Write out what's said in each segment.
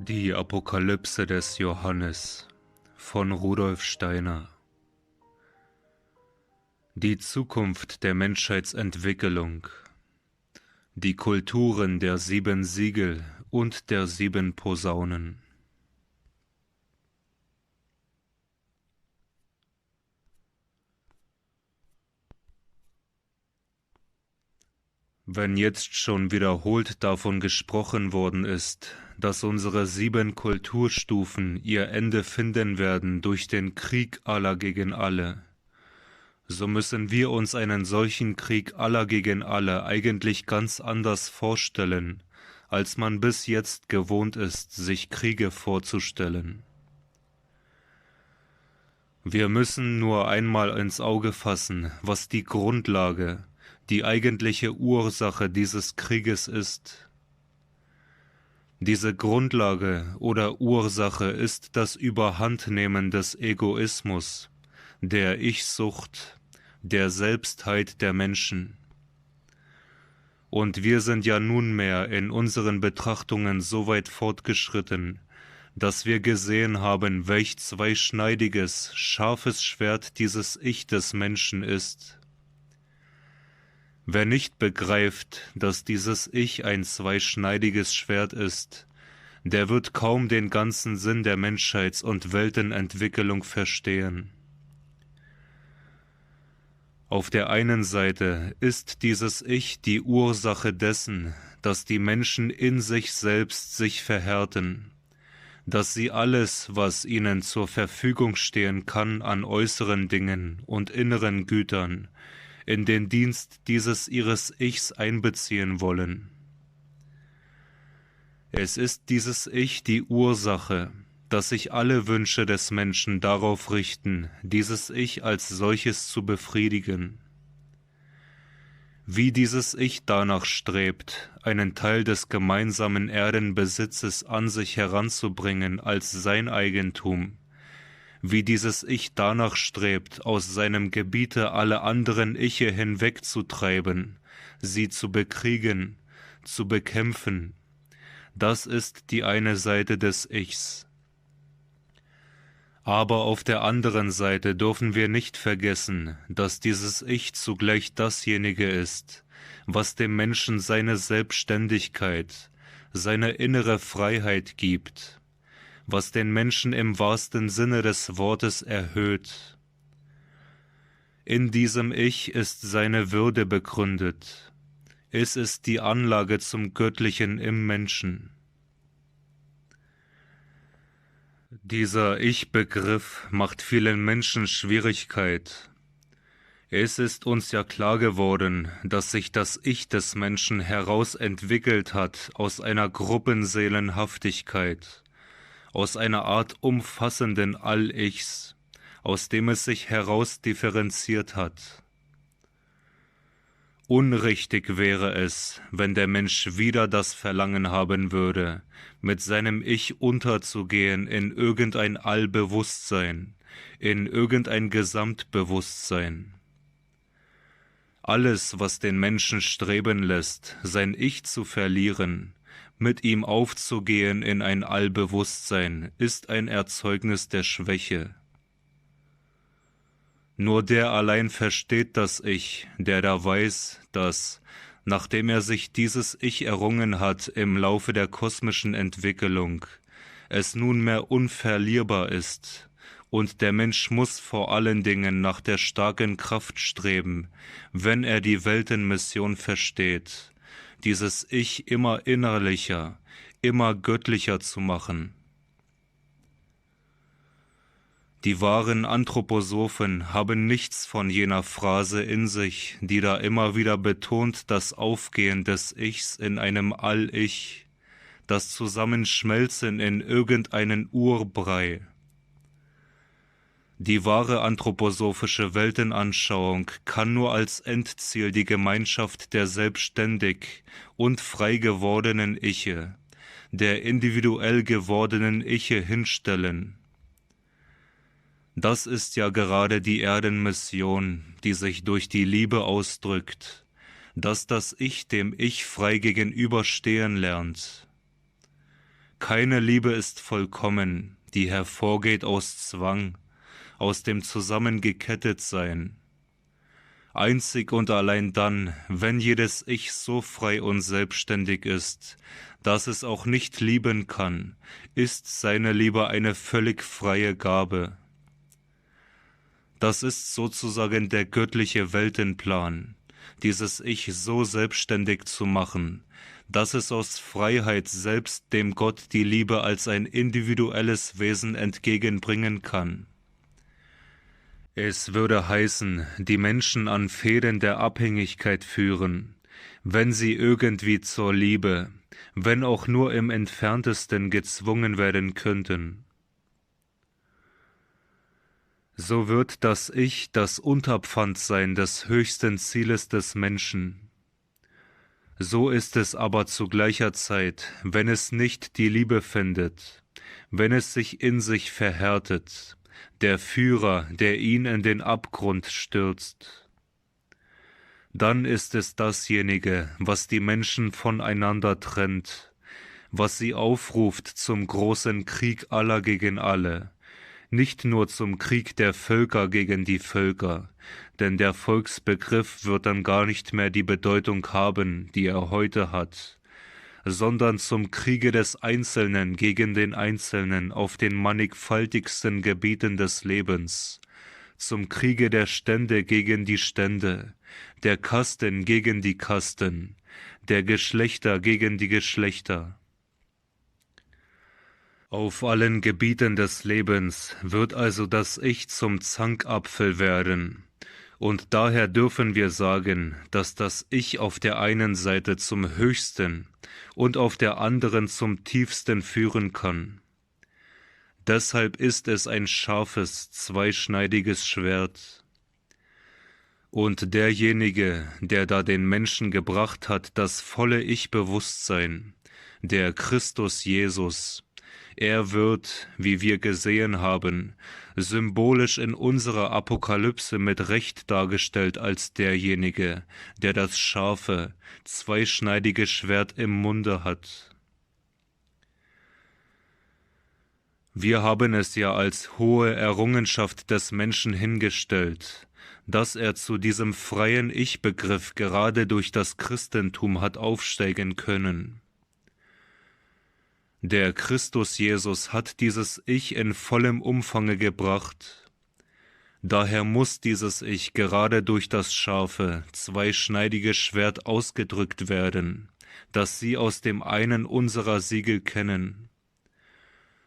Die Apokalypse des Johannes von Rudolf Steiner. Die Zukunft der Menschheitsentwicklung. Die Kulturen der 7 Siegel und der 7 Posaunen. Wenn jetzt schon wiederholt davon gesprochen worden ist, dass unsere 7 Kulturstufen ihr Ende finden werden durch den Krieg aller gegen alle, so müssen wir uns einen solchen Krieg aller gegen alle eigentlich ganz anders vorstellen, als man bis jetzt gewohnt ist, sich Kriege vorzustellen. Wir müssen nur einmal ins Auge fassen, was die Grundlage, die eigentliche Ursache dieses Krieges ist. Diese Grundlage oder Ursache ist das Überhandnehmen des Egoismus, der Ich-Sucht, der Selbstheit der Menschen. Und wir sind ja nunmehr in unseren Betrachtungen so weit fortgeschritten, dass wir gesehen haben, welch zweischneidiges, scharfes Schwert dieses Ich des Menschen ist. Wer nicht begreift, dass dieses Ich ein zweischneidiges Schwert ist, der wird kaum den ganzen Sinn der Menschheits- und Weltenentwicklung verstehen. Auf der einen Seite ist dieses Ich die Ursache dessen, dass die Menschen in sich selbst sich verhärten, dass sie alles, was ihnen zur Verfügung stehen kann an äußeren Dingen und inneren Gütern, in den Dienst dieses ihres Ichs einbeziehen wollen. Es ist dieses Ich die Ursache, dass sich alle Wünsche des Menschen darauf richten, dieses Ich als solches zu befriedigen. Wie dieses Ich danach strebt, einen Teil des gemeinsamen Erdenbesitzes an sich heranzubringen als sein Eigentum, wie dieses Ich danach strebt, aus seinem Gebiete alle anderen Iche hinwegzutreiben, sie zu bekriegen, zu bekämpfen, das ist die eine Seite des Ichs. Aber auf der anderen Seite dürfen wir nicht vergessen, dass dieses Ich zugleich dasjenige ist, was dem Menschen seine Selbstständigkeit, seine innere Freiheit gibt, was den Menschen im wahrsten Sinne des Wortes erhöht. In diesem Ich ist seine Würde begründet. Es ist die Anlage zum Göttlichen im Menschen. Dieser Ich-Begriff macht vielen Menschen Schwierigkeit. Es ist uns ja klar geworden, dass sich das Ich des Menschen herausentwickelt hat aus einer Gruppenseelenhaftigkeit, aus einer Art umfassenden All-Ichs, aus dem es sich heraus differenziert hat. Unrichtig wäre es, wenn der Mensch wieder das Verlangen haben würde, mit seinem Ich unterzugehen in irgendein Allbewusstsein, in irgendein Gesamtbewusstsein. Alles, was den Menschen streben lässt, sein Ich zu verlieren, mit ihm aufzugehen in ein Allbewusstsein, ist ein Erzeugnis der Schwäche. Nur der allein versteht das Ich, der da weiß, dass, nachdem er sich dieses Ich errungen hat im Laufe der kosmischen Entwicklung, es nunmehr unverlierbar ist, und der Mensch muss vor allen Dingen nach der starken Kraft streben, wenn er die Weltenmission versteht, dieses Ich immer innerlicher, immer göttlicher zu machen. Die wahren Anthroposophen haben nichts von jener Phrase in sich, die da immer wieder betont das Aufgehen des Ichs in einem All-Ich, das Zusammenschmelzen in irgendeinen Urbrei. Die wahre anthroposophische Weltenanschauung kann nur als Endziel die Gemeinschaft der selbstständig und frei gewordenen Iche, der individuell gewordenen Iche hinstellen. Das ist ja gerade die Erdenmission, die sich durch die Liebe ausdrückt, dass das Ich dem Ich frei gegenüberstehen lernt. Keine Liebe ist vollkommen, die hervorgeht aus Zwang, aus dem Zusammengekettetsein. Einzig und allein dann, wenn jedes Ich so frei und selbstständig ist, dass es auch nicht lieben kann, ist seine Liebe eine völlig freie Gabe. Das ist sozusagen der göttliche Weltenplan, dieses Ich so selbstständig zu machen, dass es aus Freiheit selbst dem Gott die Liebe als ein individuelles Wesen entgegenbringen kann. Es würde heißen, die Menschen an Fäden der Abhängigkeit führen, wenn sie irgendwie zur Liebe, wenn auch nur im entferntesten gezwungen werden könnten. So wird das Ich das Unterpfandsein des höchsten Zieles des Menschen. So ist es aber zu gleicher Zeit, wenn es nicht die Liebe findet, wenn es sich in sich verhärtet, der Führer, der ihn in den Abgrund stürzt. Dann ist es dasjenige, was die Menschen voneinander trennt, was sie aufruft zum großen Krieg aller gegen alle, nicht nur zum Krieg der Völker gegen die Völker, denn der Volksbegriff wird dann gar nicht mehr die Bedeutung haben, die er heute hat, sondern zum Kriege des Einzelnen gegen den Einzelnen auf den mannigfaltigsten Gebieten des Lebens, zum Kriege der Stände gegen die Stände, der Kasten gegen die Kasten, der Geschlechter gegen die Geschlechter. Auf allen Gebieten des Lebens wird also das Ich zum Zankapfel werden, und daher dürfen wir sagen, dass das Ich auf der einen Seite zum Höchsten und auf der anderen zum Tiefsten führen kann. Deshalb ist es ein scharfes, zweischneidiges Schwert. Und derjenige, der da den Menschen gebracht hat, das volle Ich-Bewusstsein, der Christus Jesus, er wird, wie wir gesehen haben, symbolisch in unserer Apokalypse mit Recht dargestellt als derjenige, der das scharfe, zweischneidige Schwert im Munde hat. Wir haben es ja als hohe Errungenschaft des Menschen hingestellt, dass er zu diesem freien Ich-Begriff gerade durch das Christentum hat aufsteigen können. Der Christus Jesus hat dieses Ich in vollem Umfange gebracht. Daher muss dieses Ich gerade durch das scharfe, zweischneidige Schwert ausgedrückt werden, das Sie aus dem einen unserer Siegel kennen.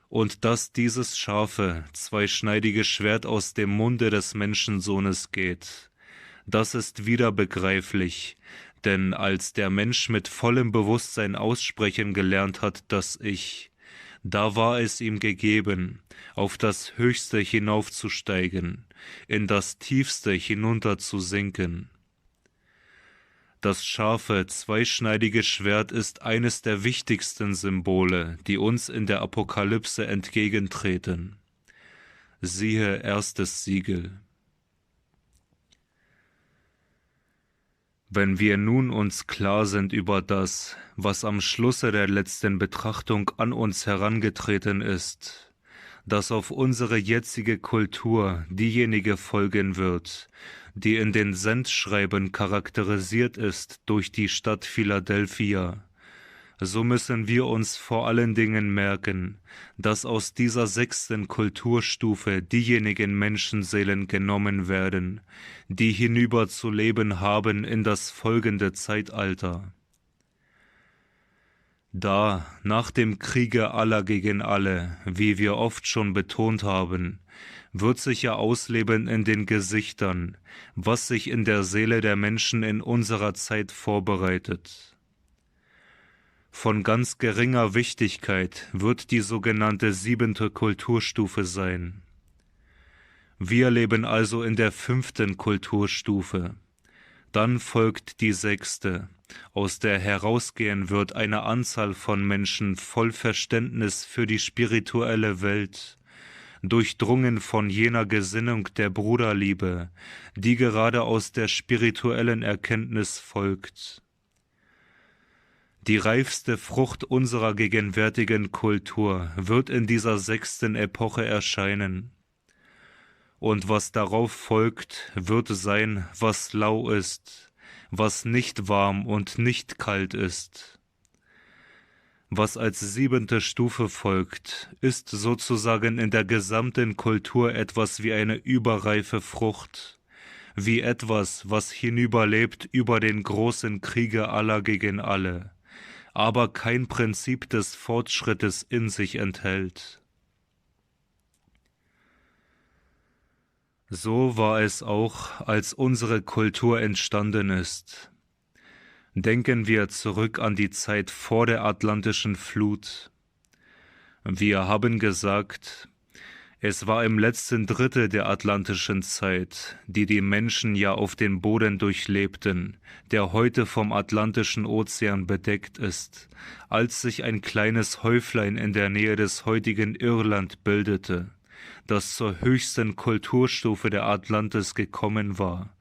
Und dass dieses scharfe, zweischneidige Schwert aus dem Munde des Menschensohnes geht, das ist wieder begreiflich, denn als der Mensch mit vollem Bewusstsein aussprechen gelernt hat, das Ich, da war es ihm gegeben, auf das Höchste hinaufzusteigen, in das Tiefste hinunterzusinken. Das scharfe, zweischneidige Schwert ist eines der wichtigsten Symbole, die uns in der Apokalypse entgegentreten. Siehe erstes Siegel. Wenn wir nun uns klar sind über das, was am Schlusse der letzten Betrachtung an uns herangetreten ist, dass auf unsere jetzige Kultur diejenige folgen wird, die in den Sendschreiben charakterisiert ist durch die Stadt Philadelphia, so müssen wir uns vor allen Dingen merken, dass aus dieser 6. Kulturstufe diejenigen Menschenseelen genommen werden, die hinüber zu leben haben in das folgende Zeitalter. Da, nach dem Kriege aller gegen alle, wie wir oft schon betont haben, wird sich ja ausleben in den Gesichtern, was sich in der Seele der Menschen in unserer Zeit vorbereitet. Von ganz geringer Wichtigkeit wird die sogenannte 7. Kulturstufe sein. Wir leben also in der 5. Kulturstufe. Dann folgt die 6., aus der herausgehen wird eine Anzahl von Menschen voll Verständnis für die spirituelle Welt, durchdrungen von jener Gesinnung der Bruderliebe, die gerade aus der spirituellen Erkenntnis folgt. Die reifste Frucht unserer gegenwärtigen Kultur wird in dieser 6. Epoche erscheinen. Und was darauf folgt, wird sein, was lau ist, was nicht warm und nicht kalt ist. Was als 7. Stufe folgt, ist sozusagen in der gesamten Kultur etwas wie eine überreife Frucht, wie etwas, was hinüberlebt über den großen Kriege aller gegen alle, aber kein Prinzip des Fortschrittes in sich enthält. So war es auch, als unsere Kultur entstanden ist. Denken wir zurück an die Zeit vor der Atlantischen Flut. Wir haben gesagt, es war im letzten Drittel der atlantischen Zeit, die die Menschen ja auf den Boden durchlebten, der heute vom Atlantischen Ozean bedeckt ist, als sich ein kleines Häuflein in der Nähe des heutigen Irland bildete, das zur höchsten Kulturstufe der Atlantis gekommen war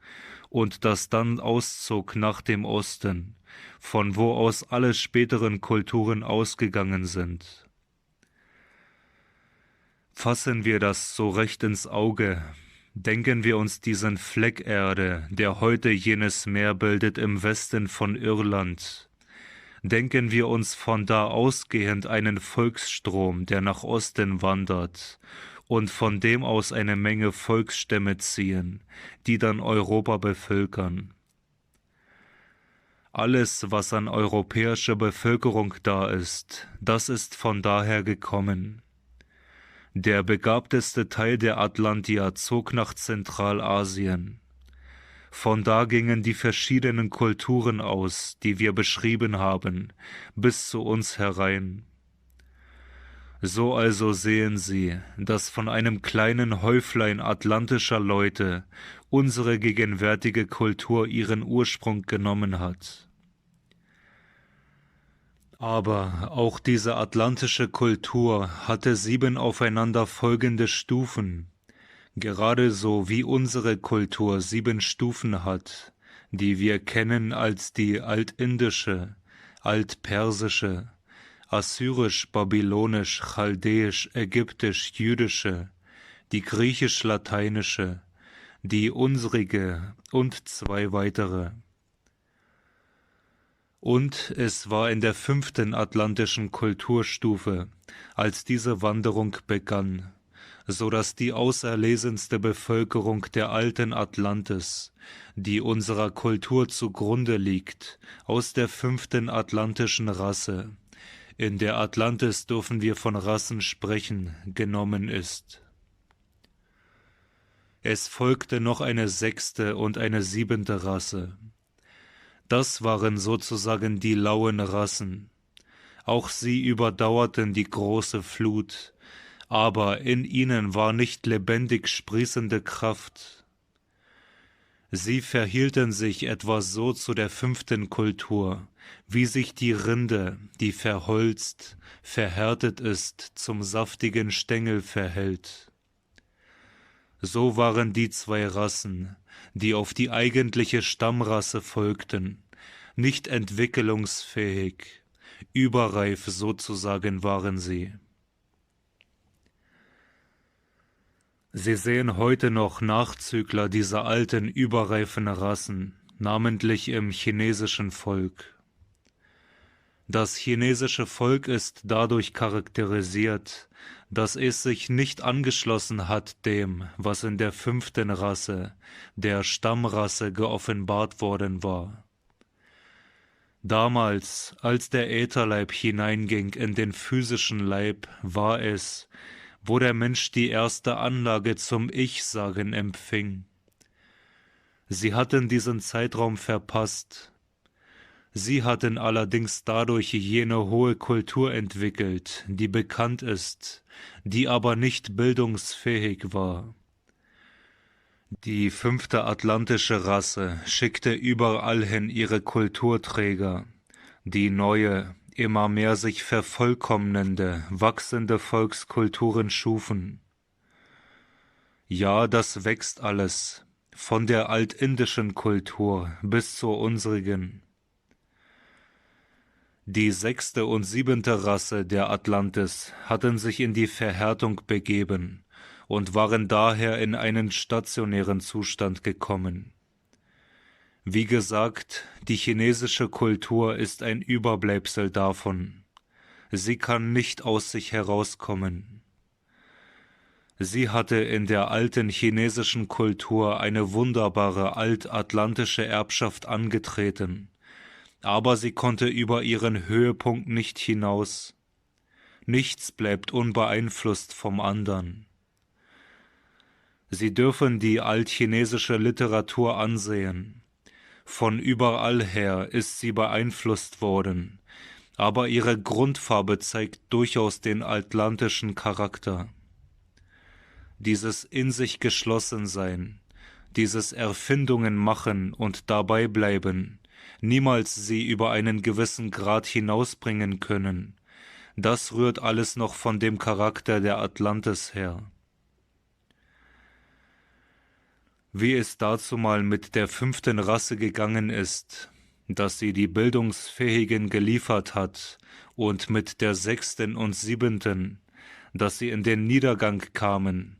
und das dann auszog nach dem Osten, von wo aus alle späteren Kulturen ausgegangen sind. Fassen wir das so recht ins Auge, denken wir uns diesen Fleck Erde, der heute jenes Meer bildet im Westen von Irland. Denken wir uns von da ausgehend einen Volksstrom, der nach Osten wandert und von dem aus eine Menge Volksstämme ziehen, die dann Europa bevölkern. Alles, was an europäischer Bevölkerung da ist, das ist von daher gekommen. Der begabteste Teil der Atlantier zog nach Zentralasien. Von da gingen die verschiedenen Kulturen aus, die wir beschrieben haben, bis zu uns herein. So also sehen Sie, dass von einem kleinen Häuflein atlantischer Leute unsere gegenwärtige Kultur ihren Ursprung genommen hat. Aber auch diese atlantische Kultur hatte 7 aufeinander folgende Stufen, gerade so wie unsere Kultur 7 Stufen hat, die wir kennen als die altindische, altpersische, assyrisch, babylonisch, chaldäisch, ägyptisch, jüdische, die griechisch-lateinische, die unsrige und 2 weitere. Und es war in der 5. atlantischen Kulturstufe, als diese Wanderung begann, so dass die auserlesenste Bevölkerung der alten Atlantis, die unserer Kultur zugrunde liegt, aus der 5. atlantischen Rasse, in der Atlantis dürfen wir von Rassen sprechen, genommen ist. Es folgte noch eine 6. und eine 7. Rasse. Das waren sozusagen die lauen Rassen. Auch sie überdauerten die große Flut, aber in ihnen war nicht lebendig sprießende Kraft. Sie verhielten sich etwa so zu der 5. Kultur, wie sich die Rinde, die verholzt, verhärtet ist, zum saftigen Stängel verhält. So waren die 2 Rassen, die auf die eigentliche Stammrasse folgten, nicht entwicklungsfähig, überreif sozusagen waren sie. Sie sehen heute noch Nachzügler dieser alten, überreifen Rassen, namentlich im chinesischen Volk. Das chinesische Volk ist dadurch charakterisiert, dass es sich nicht angeschlossen hat dem, was in der 5. Rasse, der Stammrasse, geoffenbart worden war. Damals, als der Ätherleib hineinging in den physischen Leib, war es, wo der Mensch die erste Anlage zum Ich-Sagen empfing. Sie hatten diesen Zeitraum verpasst. Sie hatten allerdings dadurch jene hohe Kultur entwickelt, die bekannt ist, die aber nicht bildungsfähig war. Die 5. atlantische Rasse schickte überall hin ihre Kulturträger, die neue, immer mehr sich vervollkommnende, wachsende Volkskulturen schufen. Ja, das wächst alles, von der altindischen Kultur bis zur unsrigen. Die 6. und 7. Rasse der Atlantis hatten sich in die Verhärtung begeben und waren daher in einen stationären Zustand gekommen. Wie gesagt, die chinesische Kultur ist ein Überbleibsel davon. Sie kann nicht aus sich herauskommen. Sie hatte in der alten chinesischen Kultur eine wunderbare altatlantische Erbschaft angetreten, aber sie konnte über ihren Höhepunkt nicht hinaus. Nichts bleibt unbeeinflusst vom anderen. Sie dürfen die altchinesische Literatur ansehen. Von überall her ist sie beeinflusst worden, aber ihre Grundfarbe zeigt durchaus den atlantischen Charakter. Dieses in sich geschlossen sein, dieses Erfindungen machen und dabei bleiben, niemals sie über einen gewissen Grad hinausbringen können, das rührt alles noch von dem Charakter der Atlantis her. Wie es dazumal mit der 5. Rasse gegangen ist, dass sie die Bildungsfähigen geliefert hat, und mit der 6. und 7., dass sie in den Niedergang kamen,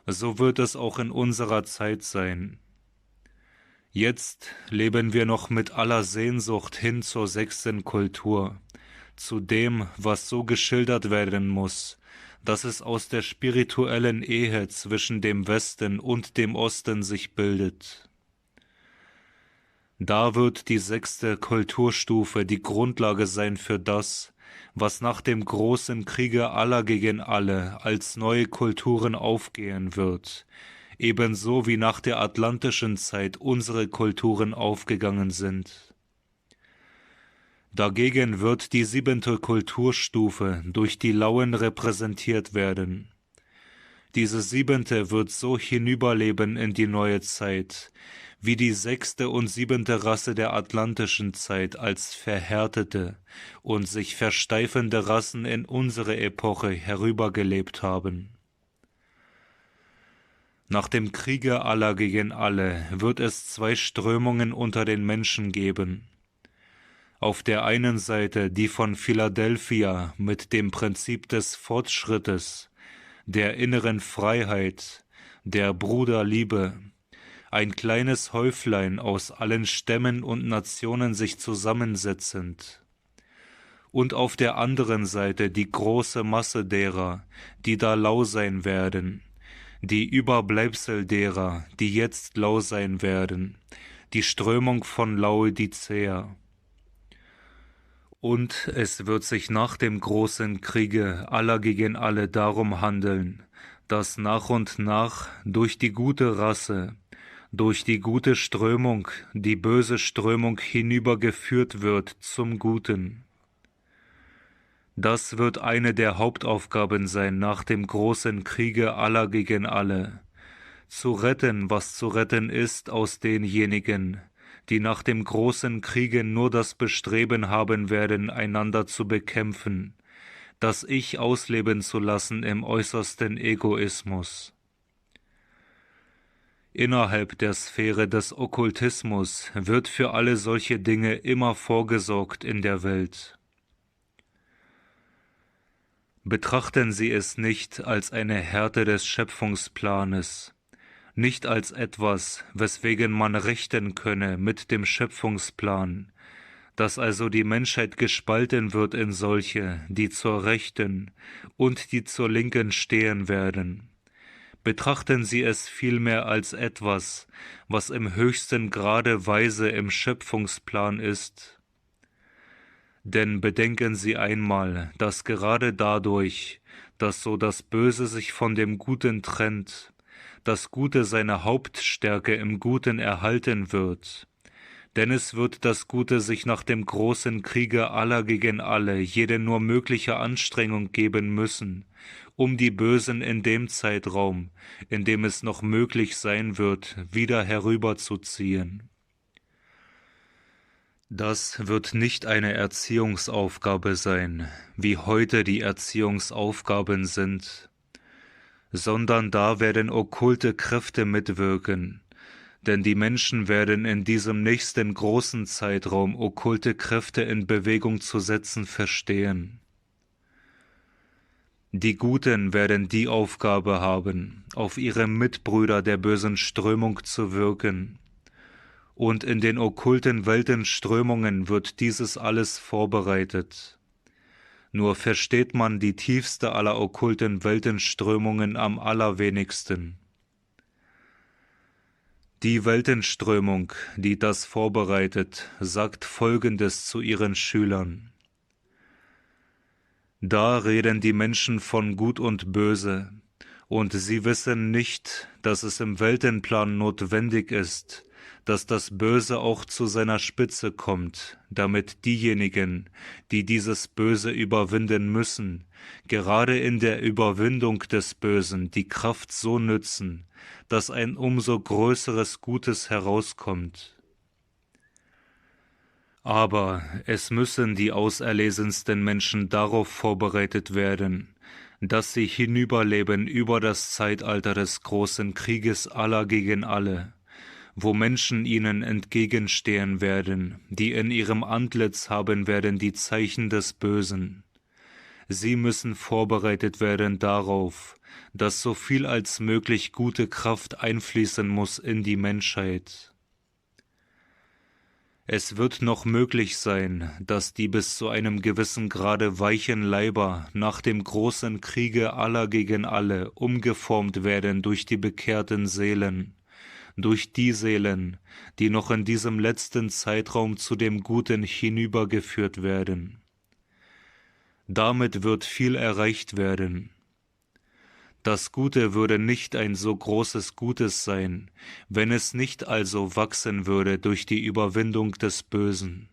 so wird es auch in unserer Zeit sein. Jetzt leben wir noch mit aller Sehnsucht hin zur 6. Kultur, zu dem, was so geschildert werden muss, dass es aus der spirituellen Ehe zwischen dem Westen und dem Osten sich bildet. Da wird die 6. Kulturstufe die Grundlage sein für das, was nach dem großen Kriege aller gegen alle als neue Kulturen aufgehen wird, ebenso wie nach der atlantischen Zeit unsere Kulturen aufgegangen sind. Dagegen wird die 7. Kulturstufe durch die Lauen repräsentiert werden. Diese 7. wird so hinüberleben in die neue Zeit, wie die 6. und 7. Rasse der atlantischen Zeit als verhärtete und sich versteifende Rassen in unsere Epoche herübergelebt haben. Nach dem Kriege aller gegen alle wird es 2 Strömungen unter den Menschen geben. Auf der einen Seite die von Philadelphia mit dem Prinzip des Fortschrittes, der inneren Freiheit, der Bruderliebe, ein kleines Häuflein aus allen Stämmen und Nationen sich zusammensetzend. Und auf der anderen Seite die große Masse derer, die da lau sein werden, die Überbleibsel derer, die jetzt lau sein werden, die Strömung von Laodicea. Und es wird sich nach dem großen Kriege aller gegen alle darum handeln, dass nach und nach durch die gute Rasse, durch die gute Strömung, die böse Strömung hinübergeführt wird zum Guten. Das wird eine der Hauptaufgaben sein nach dem großen Kriege aller gegen alle, zu retten, was zu retten ist aus denjenigen, die nach dem großen Kriege nur das Bestreben haben werden, einander zu bekämpfen, das Ich ausleben zu lassen im äußersten Egoismus. Innerhalb der Sphäre des Okkultismus wird für alle solche Dinge immer vorgesorgt in der Welt. Betrachten Sie es nicht als eine Härte des Schöpfungsplanes, nicht als etwas, weswegen man rechten könne mit dem Schöpfungsplan, dass also die Menschheit gespalten wird in solche, die zur Rechten und die zur Linken stehen werden. Betrachten Sie es vielmehr als etwas, was im höchsten Grade weise im Schöpfungsplan ist. Denn bedenken Sie einmal, dass gerade dadurch, dass so das Böse sich von dem Guten trennt, das Gute seine Hauptstärke im Guten erhalten wird. Denn es wird das Gute sich nach dem großen Kriege aller gegen alle jede nur mögliche Anstrengung geben müssen, um die Bösen in dem Zeitraum, in dem es noch möglich sein wird, wieder herüberzuziehen. Das wird nicht eine Erziehungsaufgabe sein, wie heute die Erziehungsaufgaben sind, sondern da werden okkulte Kräfte mitwirken, Denn die Menschen werden in diesem nächsten großen Zeitraum okkulte Kräfte in Bewegung zu setzen verstehen. Die Guten werden die Aufgabe haben, auf ihre Mitbrüder der bösen Strömung zu wirken. Und in den okkulten Weltenströmungen wird dieses alles vorbereitet. Nur versteht man die tiefste aller okkulten Weltenströmungen am allerwenigsten. Die Weltenströmung, die das vorbereitet, sagt Folgendes zu ihren Schülern. Da reden die Menschen von Gut und Böse, und sie wissen nicht, dass es im Weltenplan notwendig ist, dass das Böse auch zu seiner Spitze kommt, damit diejenigen, die dieses Böse überwinden müssen, gerade in der Überwindung des Bösen die Kraft so nützen, dass ein umso größeres Gutes herauskommt. Aber es müssen die auserlesensten Menschen darauf vorbereitet werden, dass sie hinüberleben über das Zeitalter des großen Krieges aller gegen alle, wo Menschen ihnen entgegenstehen werden, die in ihrem Antlitz haben werden die Zeichen des Bösen. Sie müssen vorbereitet werden darauf, dass so viel als möglich gute Kraft einfließen muss in die Menschheit. Es wird noch möglich sein, dass die bis zu einem gewissen Grade weichen Leiber nach dem großen Kriege aller gegen alle umgeformt werden durch die bekehrten Seelen, durch die Seelen, die noch in diesem letzten Zeitraum zu dem Guten hinübergeführt werden. Damit wird viel erreicht werden. Das Gute würde nicht ein so großes Gutes sein, wenn es nicht also wachsen würde durch die Überwindung des Bösen.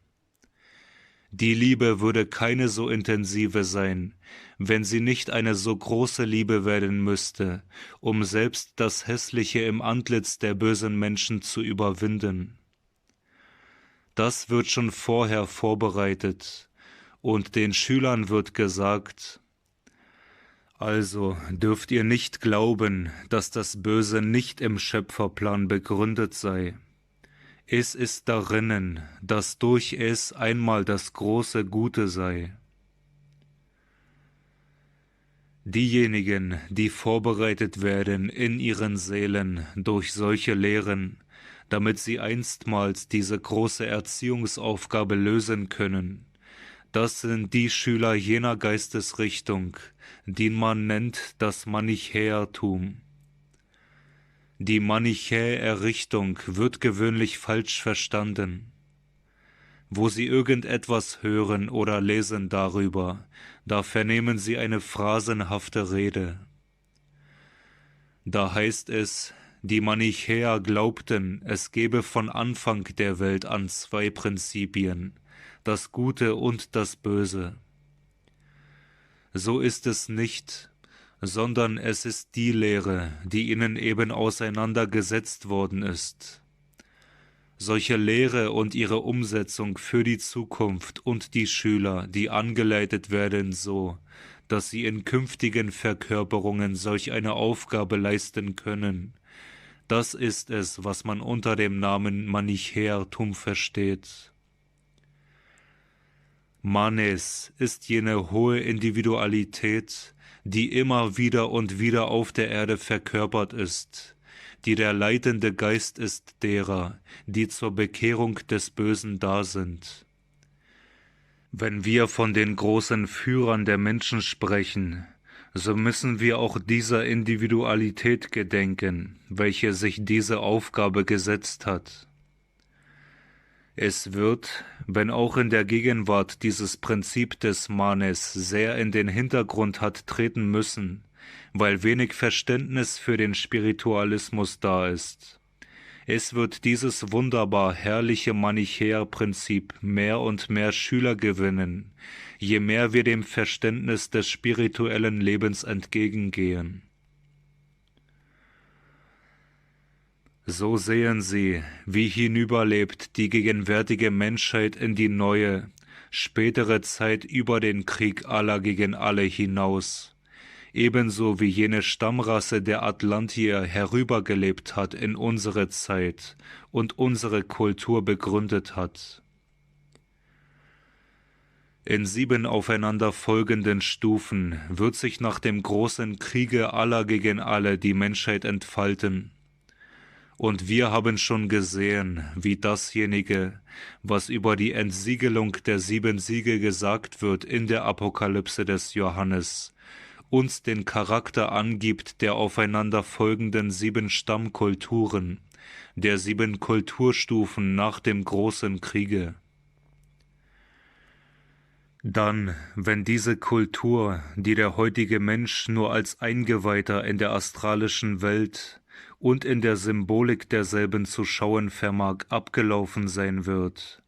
Die Liebe würde keine so intensive sein, wenn sie nicht eine so große Liebe werden müsste, um selbst das Hässliche im Antlitz der bösen Menschen zu überwinden. Das wird schon vorher vorbereitet, und den Schülern wird gesagt: Also dürft ihr nicht glauben, dass das Böse nicht im Schöpferplan begründet sei. Es ist darinnen, dass durch es einmal das große Gute sei. Diejenigen, die vorbereitet werden in ihren Seelen durch solche Lehren, damit sie einstmals diese große Erziehungsaufgabe lösen können, das sind die Schüler jener Geistesrichtung, die man nennt das Manichäertum. Die Manichäer-Richtung wird gewöhnlich falsch verstanden. Wo sie irgendetwas hören oder lesen darüber, da vernehmen sie eine phrasenhafte Rede. Da heißt es, die Manichäer glaubten, es gebe von Anfang der Welt an zwei Prinzipien, das Gute und das Böse. So ist es nicht, sondern es ist die Lehre, die ihnen eben auseinandergesetzt worden ist. Solche Lehre und ihre Umsetzung für die Zukunft und die Schüler, die angeleitet werden so, dass sie in künftigen Verkörperungen solch eine Aufgabe leisten können, das ist es, was man unter dem Namen Manichäertum versteht. Manes ist jene hohe Individualität, die immer wieder und wieder auf der Erde verkörpert ist, die der leitende Geist ist derer, die zur Bekehrung des Bösen da sind. Wenn wir von den großen Führern der Menschen sprechen, so müssen wir auch dieser Individualität gedenken, welche sich diese Aufgabe gesetzt hat. Es wird, wenn auch in der Gegenwart dieses Prinzip des Manes sehr in den Hintergrund hat treten müssen, weil wenig Verständnis für den Spiritualismus da ist. Es wird dieses wunderbar herrliche Manichäer-Prinzip mehr und mehr Schüler gewinnen, je mehr wir dem Verständnis des spirituellen Lebens entgegengehen. So sehen Sie, wie hinüberlebt die gegenwärtige Menschheit in die neue, spätere Zeit über den Krieg aller gegen alle hinaus, ebenso wie jene Stammrasse der Atlantier herübergelebt hat in unsere Zeit und unsere Kultur begründet hat. In 7 aufeinanderfolgenden Stufen wird sich nach dem großen Kriege aller gegen alle die Menschheit entfalten. Und wir haben schon gesehen, wie dasjenige, was über die Entsiegelung der 7 Siegel gesagt wird in der Apokalypse des Johannes, uns den Charakter angibt der aufeinanderfolgenden 7 Stammkulturen, der 7 Kulturstufen nach dem großen Kriege. Dann, wenn diese Kultur, die der heutige Mensch nur als Eingeweihter in der astralischen Welt und in der Symbolik derselben zu schauen vermag, abgelaufen sein wird,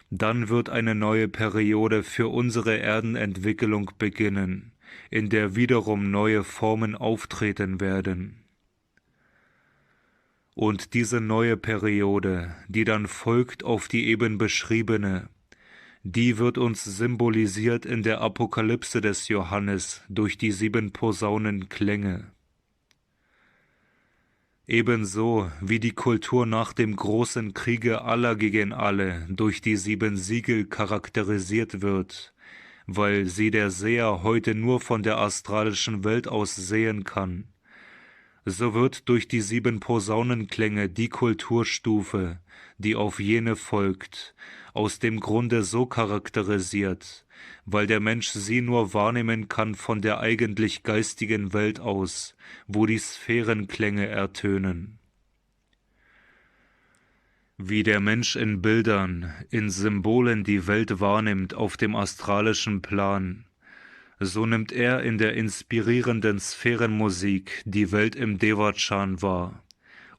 dann wird eine neue Periode für unsere Erdenentwicklung beginnen, in der wiederum neue Formen auftreten werden. Und diese neue Periode, die dann folgt auf die eben beschriebene, die wird uns symbolisiert in der Apokalypse des Johannes durch die 7 Posaunenklänge. Ebenso wie die Kultur nach dem großen Kriege aller gegen alle durch die 7 Siegel charakterisiert wird, weil sie der Seher heute nur von der astralischen Welt aus sehen kann, so wird durch die 7 Posaunenklänge die Kulturstufe, die auf jene folgt, aus dem Grunde so charakterisiert, weil der Mensch sie nur wahrnehmen kann von der eigentlich geistigen Welt aus, wo die Sphärenklänge ertönen. Wie der Mensch in Bildern, in Symbolen die Welt wahrnimmt auf dem astralischen Plan, so nimmt er in der inspirierenden Sphärenmusik die Welt im Devachan wahr.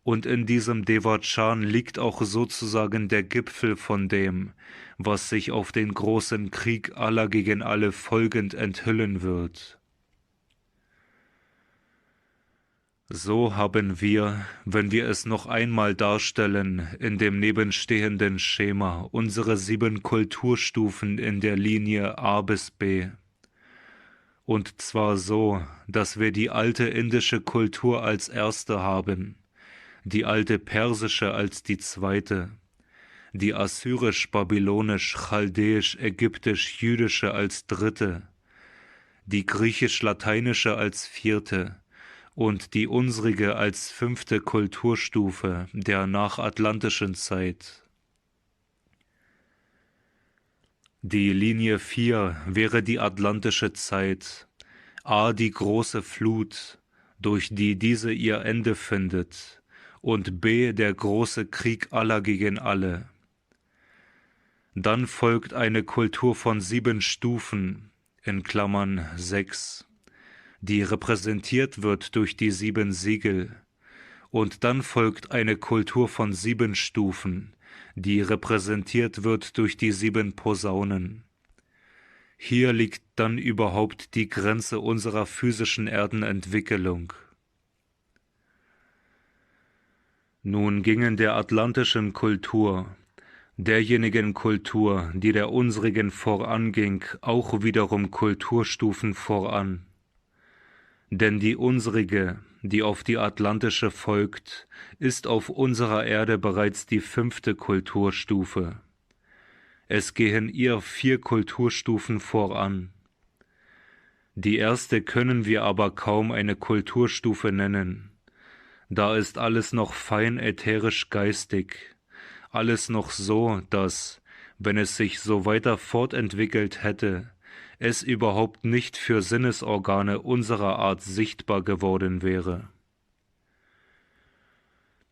Und in diesem Devachan liegt auch sozusagen der Gipfel von dem, was sich auf den großen Krieg aller gegen alle folgend enthüllen wird. So haben wir, wenn wir es noch einmal darstellen, in dem nebenstehenden Schema unsere 7 Kulturstufen in der Linie A bis B. Und zwar so, dass wir die alte indische Kultur als erste haben, die alte persische als die zweite, die assyrisch-babylonisch-chaldäisch-ägyptisch-jüdische als dritte, die griechisch-lateinische als vierte und die unsrige als 5. Kulturstufe der nachatlantischen Zeit. Die Linie 4 wäre die atlantische Zeit, A die große Flut, durch die diese ihr Ende findet, und B der große Krieg aller gegen alle. Dann folgt eine Kultur von 7 Stufen, in Klammern 6, die repräsentiert wird durch die 7 Siegel, und dann folgt eine Kultur von 7 Stufen, die repräsentiert wird durch die 7 Posaunen. Hier liegt dann überhaupt die Grenze unserer physischen Erdenentwicklung. Nun gingen der atlantischen Kultur, derjenigen Kultur, die der unsrigen voranging, auch wiederum Kulturstufen voran. Denn die unsrige, die auf die atlantische folgt, ist auf unserer Erde bereits die 5. Kulturstufe. Es gehen ihr 4 Kulturstufen voran. Die erste können wir aber kaum eine Kulturstufe nennen. Da ist alles noch fein ätherisch geistig, alles noch so, dass, wenn es sich so weiter fortentwickelt hätte, es überhaupt nicht für Sinnesorgane unserer Art sichtbar geworden wäre.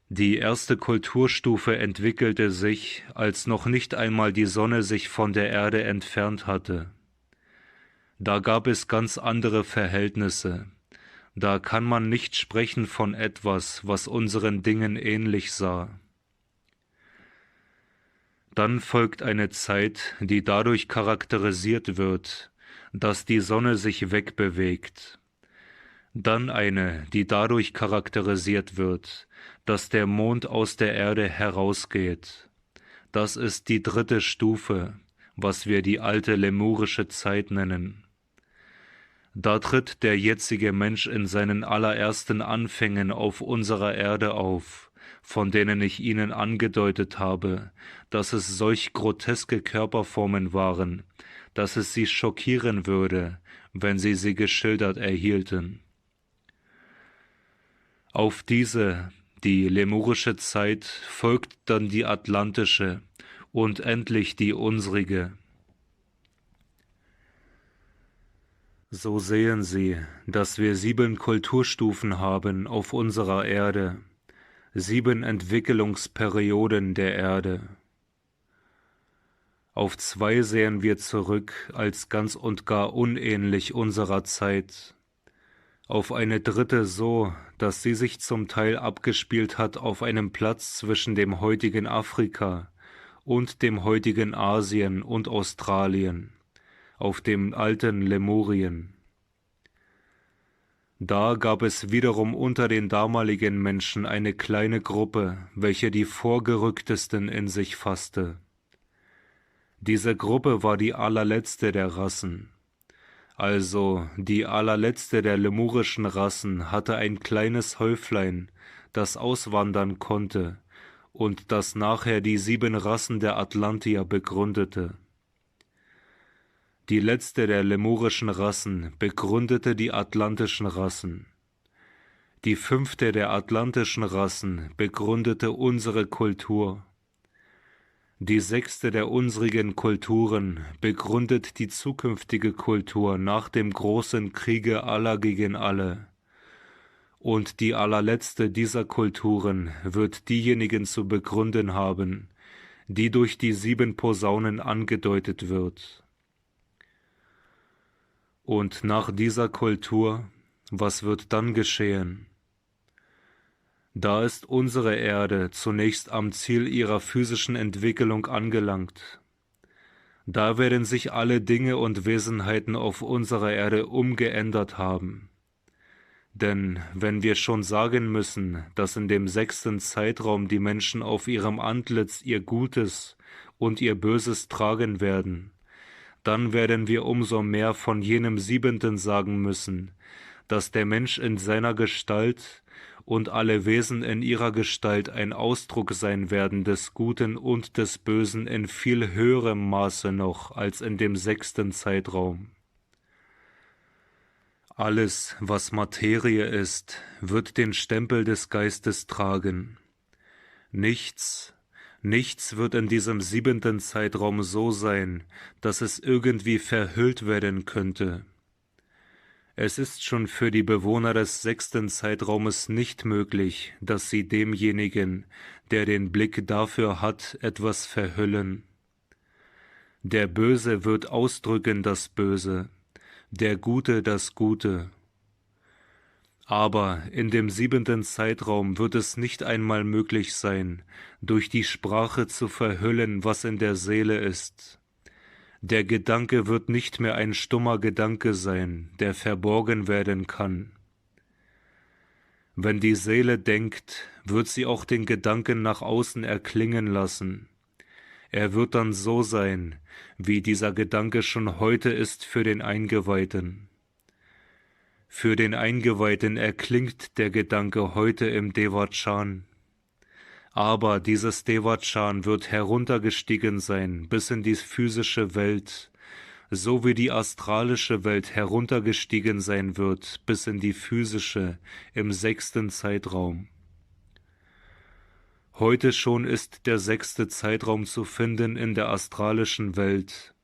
Die erste Kulturstufe entwickelte sich, als noch nicht einmal die Sonne sich von der Erde entfernt hatte. Da gab es ganz andere Verhältnisse. Da kann man nicht sprechen von etwas, was unseren Dingen ähnlich sah. Dann folgt eine Zeit, die dadurch charakterisiert wird, dass die Sonne sich wegbewegt. Dann eine, die dadurch charakterisiert wird, dass der Mond aus der Erde herausgeht. Das ist die 3. Stufe, was wir die alte lemurische Zeit nennen. Da tritt der jetzige Mensch in seinen allerersten Anfängen auf unserer Erde auf, von denen ich Ihnen angedeutet habe, dass es solch groteske Körperformen waren, dass es Sie schockieren würde, wenn Sie sie geschildert erhielten. Auf diese, die lemurische Zeit, folgt dann die atlantische und endlich die unsrige. So sehen Sie, dass wir 7 Kulturstufen haben auf unserer Erde, 7 Entwicklungsperioden der Erde. Auf 2 sehen wir zurück als ganz und gar unähnlich unserer Zeit, auf eine dritte so, dass sie sich zum Teil abgespielt hat auf einem Platz zwischen dem heutigen Afrika und dem heutigen Asien und Australien, auf dem alten Lemurien. Da gab es wiederum unter den damaligen Menschen eine kleine Gruppe, welche die Vorgerücktesten in sich fasste. Diese Gruppe war die allerletzte der Rassen. Also die allerletzte der lemurischen Rassen hatte ein kleines Häuflein, das auswandern konnte und das nachher die 7 Rassen der Atlantier begründete. Die letzte der lemurischen Rassen begründete die atlantischen Rassen. Die 5. der atlantischen Rassen begründete unsere Kultur. Die 6. der unsrigen Kulturen begründet die zukünftige Kultur nach dem großen Kriege aller gegen alle. Und die allerletzte dieser Kulturen wird diejenigen zu begründen haben, die durch die 7 Posaunen angedeutet wird. Und nach dieser Kultur, was wird dann geschehen? Da ist unsere Erde zunächst am Ziel ihrer physischen Entwicklung angelangt. Da werden sich alle Dinge und Wesenheiten auf unserer Erde umgeändert haben. Denn wenn wir schon sagen müssen, dass in dem 6. Zeitraum die Menschen auf ihrem Antlitz ihr Gutes und ihr Böses tragen werden, dann werden wir umso mehr von jenem 7. sagen müssen, dass der Mensch in seiner Gestalt und alle Wesen in ihrer Gestalt ein Ausdruck sein werden des Guten und des Bösen in viel höherem Maße noch als in dem 6. Zeitraum. Alles, was Materie ist, wird den Stempel des Geistes tragen. Nichts wird in diesem 7. Zeitraum so sein, dass es irgendwie verhüllt werden könnte. Es ist schon für die Bewohner des 6. Zeitraumes nicht möglich, dass sie demjenigen, der den Blick dafür hat, etwas verhüllen. Der Böse wird ausdrücken das Böse, der Gute das Gute. Aber in dem 7. Zeitraum wird es nicht einmal möglich sein, durch die Sprache zu verhüllen, was in der Seele ist. Der Gedanke wird nicht mehr ein stummer Gedanke sein, der verborgen werden kann. Wenn die Seele denkt, wird sie auch den Gedanken nach außen erklingen lassen. Er wird dann so sein, wie dieser Gedanke schon heute ist für den Eingeweihten. Für den Eingeweihten erklingt der Gedanke heute im Devachan. Aber dieses Devachan wird heruntergestiegen sein bis in die physische Welt, so wie die astralische Welt heruntergestiegen sein wird bis in die physische im 6. Zeitraum. Heute schon ist der 6. Zeitraum zu finden in der astralischen Welt,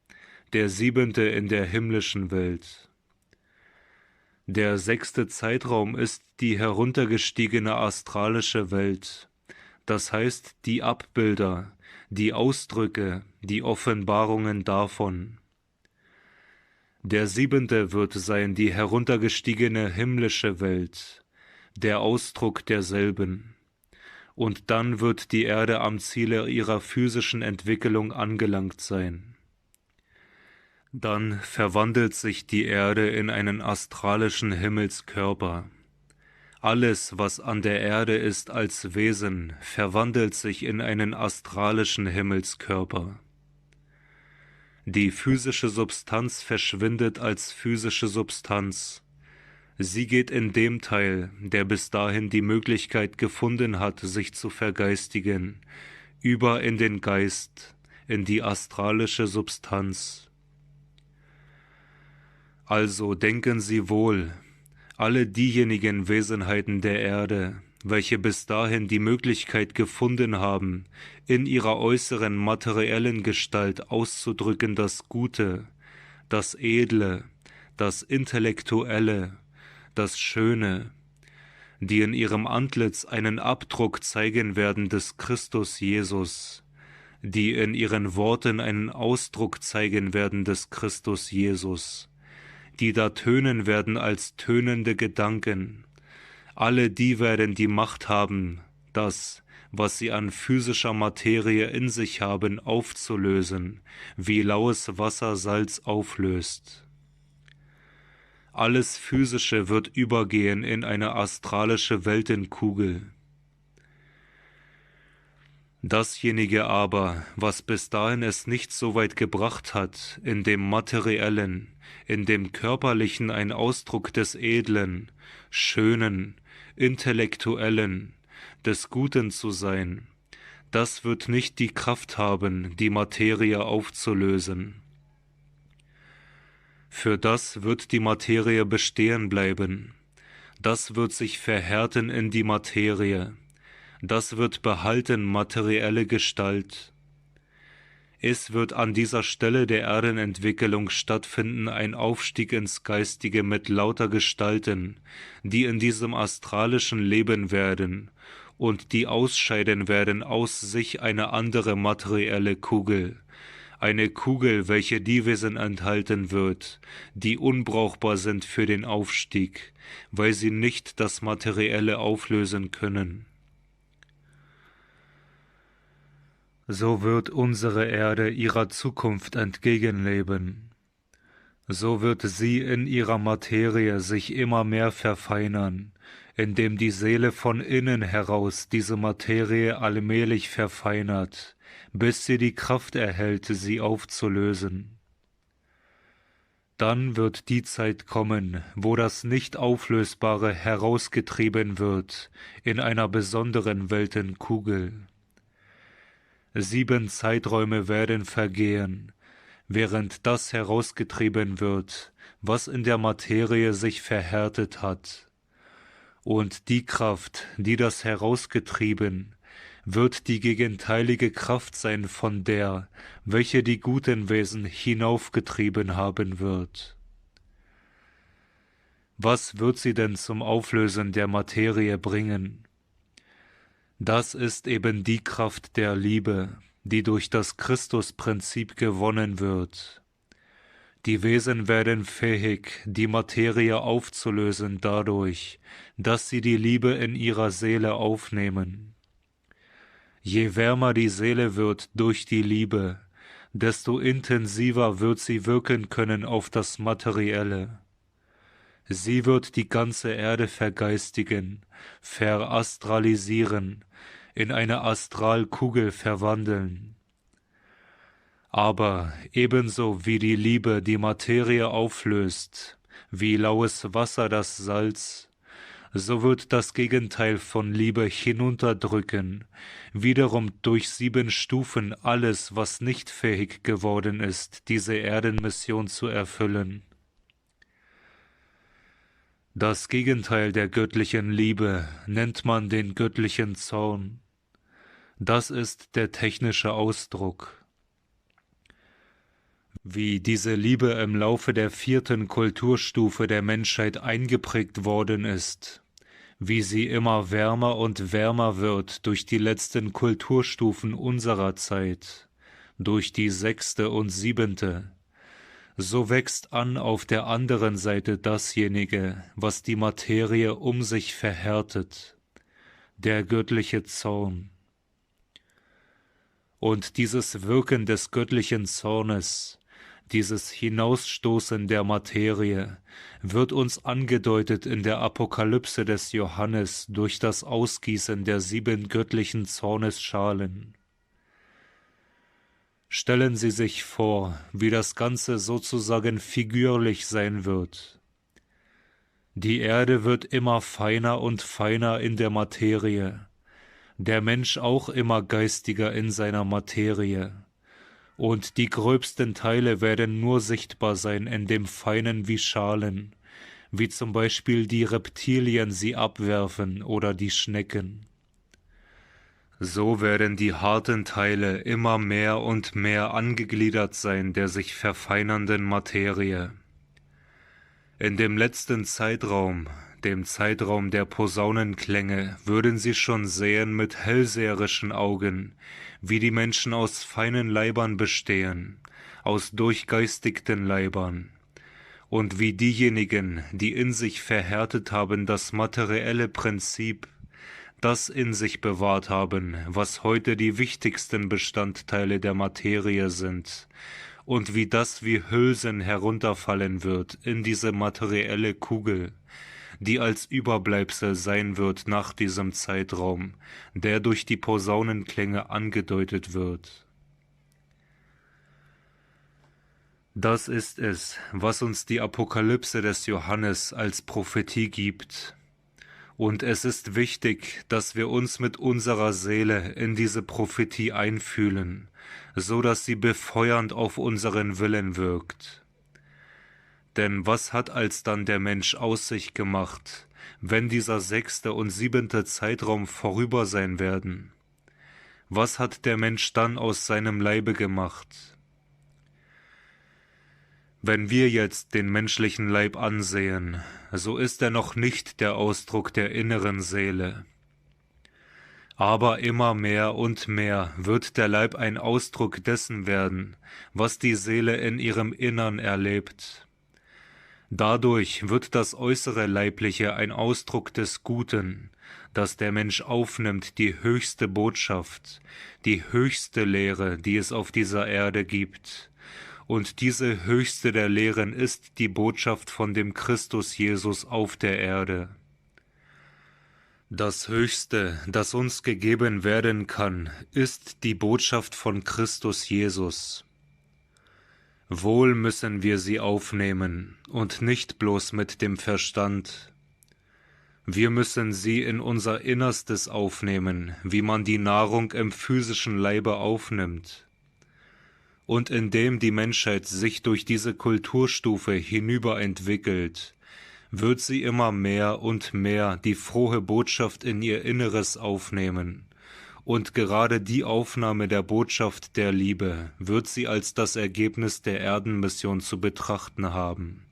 der 7. in der himmlischen Welt. Der 6. Zeitraum ist die heruntergestiegene astralische Welt, das heißt die Abbilder, die Ausdrücke, die Offenbarungen davon. Der 7. wird sein die heruntergestiegene himmlische Welt, der Ausdruck derselben. Und dann wird die Erde am Ziele ihrer physischen Entwicklung angelangt sein. Dann verwandelt sich die Erde in einen astralischen Himmelskörper. Alles, was an der Erde ist als Wesen, verwandelt sich in einen astralischen Himmelskörper. Die physische Substanz verschwindet als physische Substanz. Sie geht in dem Teil, der bis dahin die Möglichkeit gefunden hat, sich zu vergeistigen, über in den Geist, in die astralische Substanz. Also denken Sie wohl, alle diejenigen Wesenheiten der Erde, welche bis dahin die Möglichkeit gefunden haben, in ihrer äußeren materiellen Gestalt auszudrücken das Gute, das Edle, das Intellektuelle, das Schöne, die in ihrem Antlitz einen Abdruck zeigen werden des Christus Jesus, die in ihren Worten einen Ausdruck zeigen werden des Christus Jesus, die da tönen werden als tönende Gedanken. Alle die werden die Macht haben, das, was sie an physischer Materie in sich haben, aufzulösen, wie laues Wasser Salz auflöst. Alles Physische wird übergehen in eine astralische Weltenkugel. Dasjenige aber, was bis dahin es nicht so weit gebracht hat, in dem Materiellen, in dem Körperlichen ein Ausdruck des Edlen, Schönen, Intellektuellen, des Guten zu sein, das wird nicht die Kraft haben, die Materie aufzulösen. Für das wird die Materie bestehen bleiben, das wird sich verhärten in die Materie, das wird behalten materielle Gestalt. Es wird an dieser Stelle der Erdenentwicklung stattfinden ein Aufstieg ins Geistige mit lauter Gestalten, die in diesem astralischen leben werden und die ausscheiden werden aus sich eine andere materielle Kugel, eine Kugel, welche die Wesen enthalten wird, die unbrauchbar sind für den Aufstieg, weil sie nicht das Materielle auflösen können. So wird unsere Erde ihrer Zukunft entgegenleben. So wird sie in ihrer Materie sich immer mehr verfeinern, indem die Seele von innen heraus diese Materie allmählich verfeinert, bis sie die Kraft erhält, sie aufzulösen. Dann wird die Zeit kommen, wo das Nicht-Auflösbare herausgetrieben wird in einer besonderen Weltenkugel. 7 Zeiträume werden vergehen, während das herausgetrieben wird, was in der Materie sich verhärtet hat. Und die Kraft, die das herausgetrieben, wird die gegenteilige Kraft sein von der, welche die guten Wesen hinaufgetrieben haben wird. Was wird sie denn zum Auflösen der Materie bringen? Das ist eben die Kraft der Liebe, die durch das Christusprinzip gewonnen wird. Die Wesen werden fähig, die Materie aufzulösen dadurch, dass sie die Liebe in ihrer Seele aufnehmen. Je wärmer die Seele wird durch die Liebe, desto intensiver wird sie wirken können auf das Materielle. Sie wird die ganze Erde vergeistigen, verastralisieren, in eine Astralkugel verwandeln. Aber ebenso wie die Liebe die Materie auflöst, wie laues Wasser das Salz, so wird das Gegenteil von Liebe hinunterdrücken, wiederum durch 7 Stufen alles, was nicht fähig geworden ist, diese Erdenmission zu erfüllen. Das Gegenteil der göttlichen Liebe nennt man den göttlichen Zorn. Das ist der technische Ausdruck. Wie diese Liebe im Laufe der 4. Kulturstufe der Menschheit eingeprägt worden ist, wie sie immer wärmer und wärmer wird durch die letzten Kulturstufen unserer Zeit, durch die 6. und 7., so wächst an auf der anderen Seite dasjenige, was die Materie um sich verhärtet, der göttliche Zorn. Und dieses Wirken des göttlichen Zornes, dieses Hinausstoßen der Materie, wird uns angedeutet in der Apokalypse des Johannes durch das Ausgießen der 7 göttlichen Zornesschalen. Stellen Sie sich vor, wie das Ganze sozusagen figürlich sein wird. Die Erde wird immer feiner und feiner in der Materie, der Mensch auch immer geistiger in seiner Materie, und die gröbsten Teile werden nur sichtbar sein in dem Feinen wie Schalen, wie zum Beispiel die Reptilien sie abwerfen oder die Schnecken. So werden die harten Teile immer mehr und mehr angegliedert sein der sich verfeinernden Materie. In dem letzten Zeitraum, dem Zeitraum der Posaunenklänge, würden sie schon sehen mit hellseherischen Augen, wie die Menschen aus feinen Leibern bestehen, aus durchgeistigten Leibern, und wie diejenigen, die in sich verhärtet haben das materielle Prinzip, das in sich bewahrt haben, was heute die wichtigsten Bestandteile der Materie sind, und wie das wie Hülsen herunterfallen wird in diese materielle Kugel, die als Überbleibsel sein wird nach diesem Zeitraum, der durch die Posaunenklänge angedeutet wird. Das ist es, was uns die Apokalypse des Johannes als Prophetie gibt. Und es ist wichtig, dass wir uns mit unserer Seele in diese Prophetie einfühlen, so dass sie befeuernd auf unseren Willen wirkt. Denn was hat alsdann der Mensch aus sich gemacht, wenn dieser 6. und 7. Zeitraum vorüber sein werden? Was hat der Mensch dann aus seinem Leibe gemacht? Wenn wir jetzt den menschlichen Leib ansehen, so ist er noch nicht der Ausdruck der inneren Seele. Aber immer mehr und mehr wird der Leib ein Ausdruck dessen werden, was die Seele in ihrem Innern erlebt. Dadurch wird das äußere Leibliche ein Ausdruck des Guten, das der Mensch aufnimmt, die höchste Botschaft, die höchste Lehre, die es auf dieser Erde gibt. Und diese höchste der Lehren ist die Botschaft von dem Christus Jesus auf der Erde. Das Höchste, das uns gegeben werden kann, ist die Botschaft von Christus Jesus. Wohl müssen wir sie aufnehmen und nicht bloß mit dem Verstand. Wir müssen sie in unser Innerstes aufnehmen, wie man die Nahrung im physischen Leibe aufnimmt. Und indem die Menschheit sich durch diese Kulturstufe hinüberentwickelt, wird sie immer mehr und mehr die frohe Botschaft in ihr Inneres aufnehmen. Und gerade die Aufnahme der Botschaft der Liebe wird sie als das Ergebnis der Erdenmission zu betrachten haben.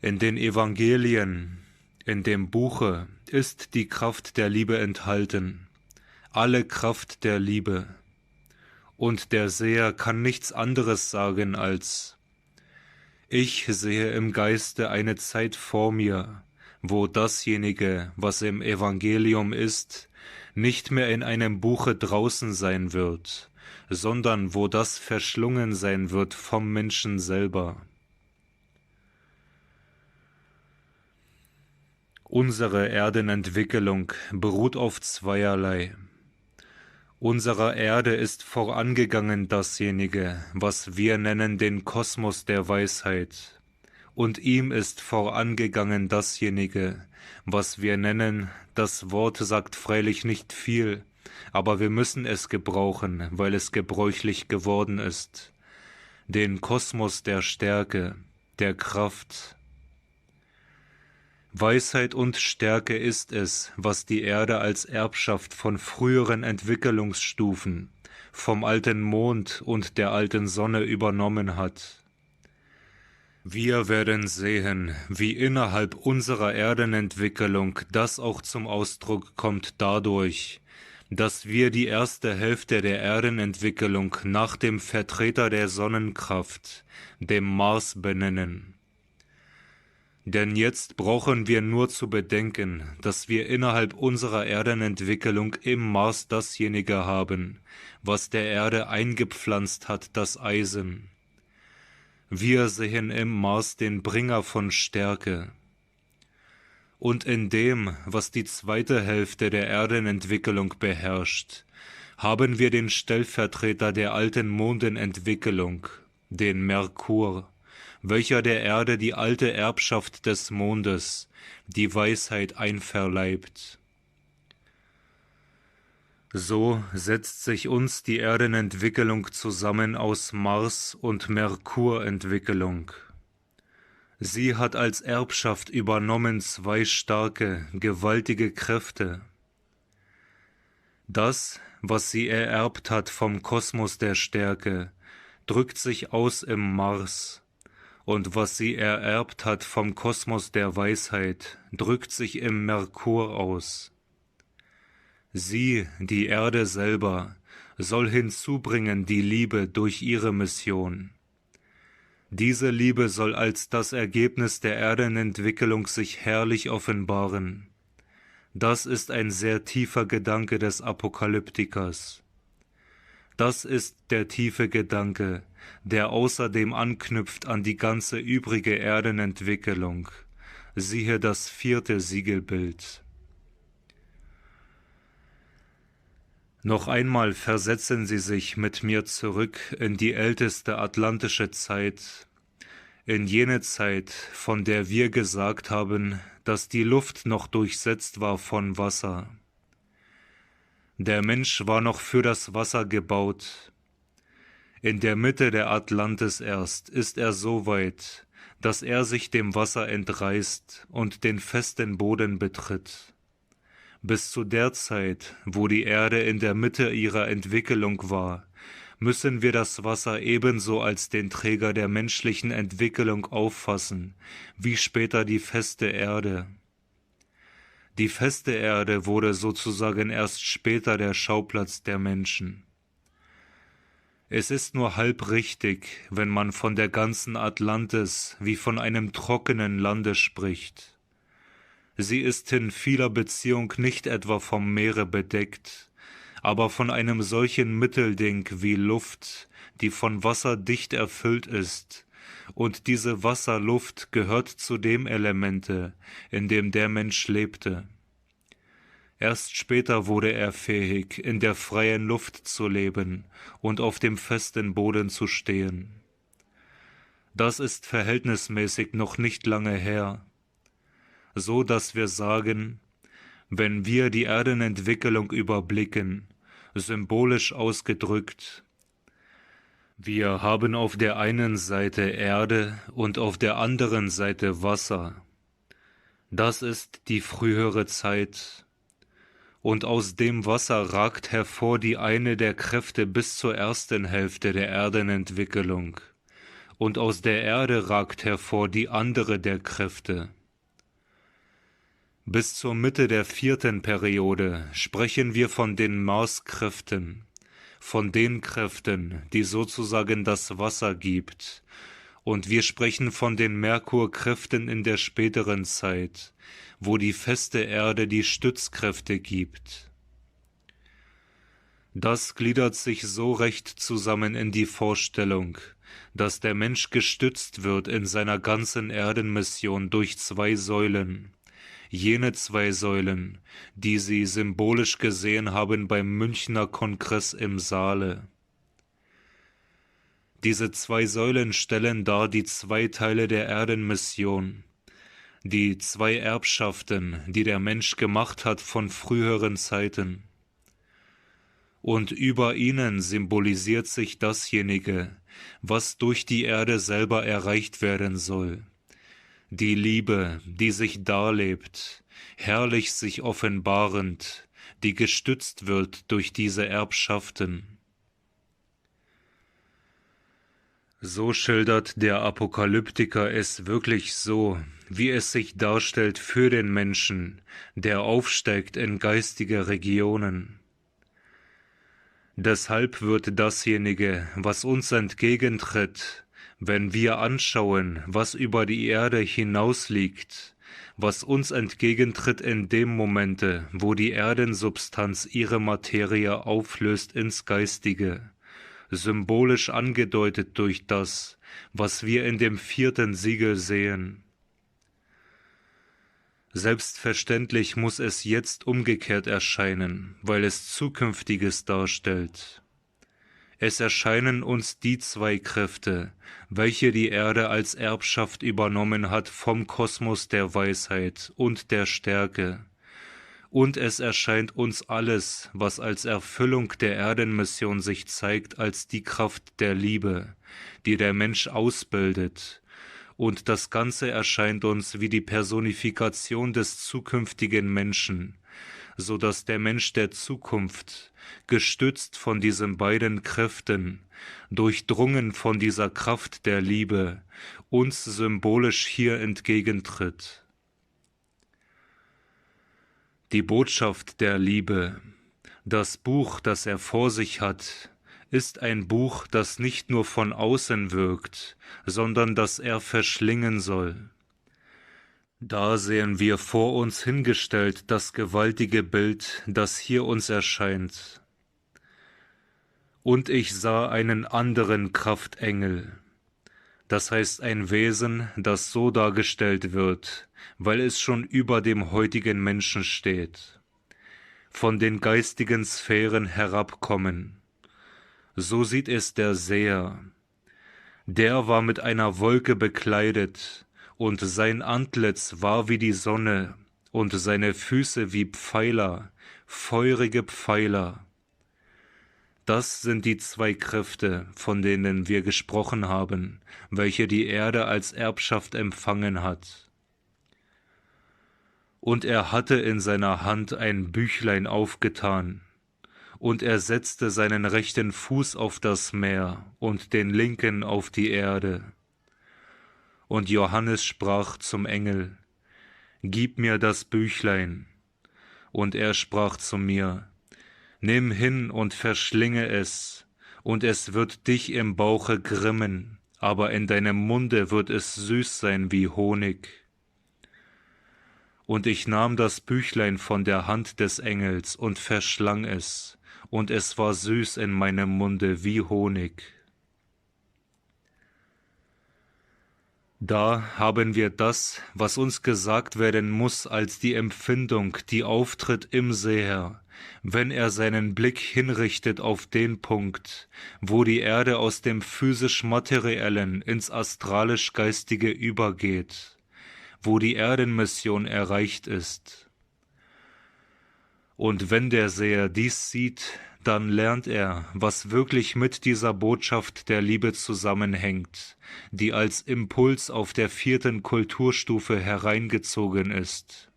In den Evangelien, in dem Buche, ist die Kraft der Liebe enthalten, alle Kraft der Liebe. Und der Seher kann nichts anderes sagen als: Ich sehe im Geiste eine Zeit vor mir, wo dasjenige, was im Evangelium ist, nicht mehr in einem Buche draußen sein wird, sondern wo das verschlungen sein wird vom Menschen selber. Unsere Erdenentwicklung beruht auf zweierlei. Unserer Erde ist vorangegangen dasjenige, was wir nennen den Kosmos der Weisheit, und ihm ist vorangegangen dasjenige, was wir nennen, das Wort sagt freilich nicht viel, aber wir müssen es gebrauchen, weil es gebräuchlich geworden ist, den Kosmos der Stärke, der Kraft. Weisheit und Stärke ist es, was die Erde als Erbschaft von früheren Entwicklungsstufen, vom alten Mond und der alten Sonne übernommen hat. Wir werden sehen, wie innerhalb unserer Erdenentwicklung das auch zum Ausdruck kommt dadurch, dass wir die erste Hälfte der Erdenentwicklung nach dem Vertreter der Sonnenkraft, dem Mars, benennen. Denn jetzt brauchen wir nur zu bedenken, dass wir innerhalb unserer Erdenentwicklung im Mars dasjenige haben, was der Erde eingepflanzt hat, das Eisen. Wir sehen im Mars den Bringer von Stärke. Und in dem, was die zweite Hälfte der Erdenentwicklung beherrscht, haben wir den Stellvertreter der alten Mondenentwicklung, den Merkur, welcher der Erde die alte Erbschaft des Mondes, die Weisheit einverleibt. So setzt sich uns die Erdenentwicklung zusammen aus Mars- und Merkurentwicklung. Sie hat als Erbschaft übernommen zwei starke, gewaltige Kräfte. Das, was sie ererbt hat vom Kosmos der Stärke, drückt sich aus im Mars, und was sie ererbt hat vom Kosmos der Weisheit, drückt sich im Merkur aus. Sie, die Erde selber, soll hinzubringen die Liebe durch ihre Mission. Diese Liebe soll als das Ergebnis der Erdenentwicklung sich herrlich offenbaren. Das ist ein sehr tiefer Gedanke des Apokalyptikers. Das ist der tiefe Gedanke, der außerdem anknüpft an die ganze übrige Erdenentwicklung. Siehe das 4. Siegelbild. Noch einmal versetzen Sie sich mit mir zurück in die älteste atlantische Zeit, in jene Zeit, von der wir gesagt haben, dass die Luft noch durchsetzt war von Wasser. Der Mensch war noch für das Wasser gebaut. In der Mitte der Atlantis erst ist er so weit, dass er sich dem Wasser entreißt und den festen Boden betritt. Bis zu der Zeit, wo die Erde in der Mitte ihrer Entwicklung war, müssen wir das Wasser ebenso als den Träger der menschlichen Entwicklung auffassen, wie später die feste Erde. Die feste Erde wurde sozusagen erst später der Schauplatz der Menschen. Es ist nur halb richtig, wenn man von der ganzen Atlantis wie von einem trockenen Lande spricht. Sie ist in vieler Beziehung nicht etwa vom Meere bedeckt, aber von einem solchen Mittelding wie Luft, die von Wasser dicht erfüllt ist, und diese Wasserluft gehört zu dem Elemente, in dem der Mensch lebte. Erst später wurde er fähig, in der freien Luft zu leben und auf dem festen Boden zu stehen. Das ist verhältnismäßig noch nicht lange her, so dass wir sagen, wenn wir die Erdenentwicklung überblicken, symbolisch ausgedrückt, wir haben auf der einen Seite Erde und auf der anderen Seite Wasser. Das ist die frühere Zeit. Und aus dem Wasser ragt hervor die eine der Kräfte bis zur ersten Hälfte der Erdenentwicklung. Und aus der Erde ragt hervor die andere der Kräfte. Bis zur Mitte der 4. Periode sprechen wir von den Marskräften, von den Kräften, die sozusagen das Wasser gibt, und wir sprechen von den Merkurkräften in der späteren Zeit, wo die feste Erde die Stützkräfte gibt. Das gliedert sich so recht zusammen in die Vorstellung, dass der Mensch gestützt wird in seiner ganzen Erdenmission durch zwei Säulen, jene zwei Säulen, die Sie symbolisch gesehen haben beim Münchner Kongress im Saale. Diese zwei Säulen stellen dar die zwei Teile der Erdenmission, die zwei Erbschaften, die der Mensch gemacht hat von früheren Zeiten. Und über ihnen symbolisiert sich dasjenige, was durch die Erde selber erreicht werden soll. Die Liebe, die sich darlebt, herrlich sich offenbarend, die gestützt wird durch diese Erbschaften. So schildert der Apokalyptiker es wirklich so, wie es sich darstellt für den Menschen, der aufsteigt in geistige Regionen. Deshalb wird dasjenige, was uns entgegentritt, wenn wir anschauen, was über die Erde hinaus liegt, was uns entgegentritt in dem Momente, wo die Erdensubstanz ihre Materie auflöst ins Geistige, symbolisch angedeutet durch das, was wir in dem 4. Siegel sehen. Selbstverständlich muss es jetzt umgekehrt erscheinen, weil es Zukünftiges darstellt. Es erscheinen uns die zwei Kräfte, welche die Erde als Erbschaft übernommen hat vom Kosmos der Weisheit und der Stärke. Und es erscheint uns alles, was als Erfüllung der Erdenmission sich zeigt, als die Kraft der Liebe, die der Mensch ausbildet. Und das Ganze erscheint uns wie die Personifikation des zukünftigen Menschen, so dass der Mensch der Zukunft, gestützt von diesen beiden Kräften, durchdrungen von dieser Kraft der Liebe, uns symbolisch hier entgegentritt. Die Botschaft der Liebe, das Buch, das er vor sich hat, ist ein Buch, das nicht nur von außen wirkt, sondern das er verschlingen soll. Da sehen wir vor uns hingestellt das gewaltige Bild, das hier uns erscheint. Und ich sah einen anderen Kraftengel, das heißt ein Wesen, das so dargestellt wird, weil es schon über dem heutigen Menschen steht, von den geistigen Sphären herabkommen. So sieht es der Seher. Der war mit einer Wolke bekleidet, und sein Antlitz war wie die Sonne, und seine Füße wie Pfeiler, feurige Pfeiler. Das sind die zwei Kräfte, von denen wir gesprochen haben, welche die Erde als Erbschaft empfangen hat. Und er hatte in seiner Hand ein Büchlein aufgetan, und er setzte seinen rechten Fuß auf das Meer und den linken auf die Erde. Und Johannes sprach zum Engel: Gib mir das Büchlein. Und er sprach zu mir: Nimm hin und verschlinge es, und es wird dich im Bauche grimmen, aber in deinem Munde wird es süß sein wie Honig. Und ich nahm das Büchlein von der Hand des Engels und verschlang es, und es war süß in meinem Munde wie Honig. Da haben wir das, was uns gesagt werden muss, als die Empfindung, die auftritt im Seher, wenn er seinen Blick hinrichtet auf den Punkt, wo die Erde aus dem physisch-materiellen ins astralisch-geistige übergeht, wo die Erdenmission erreicht ist. Und wenn der Seher dies sieht, dann lernt er, was wirklich mit dieser Botschaft der Liebe zusammenhängt, die als Impuls auf der 4. Kulturstufe hereingezogen ist.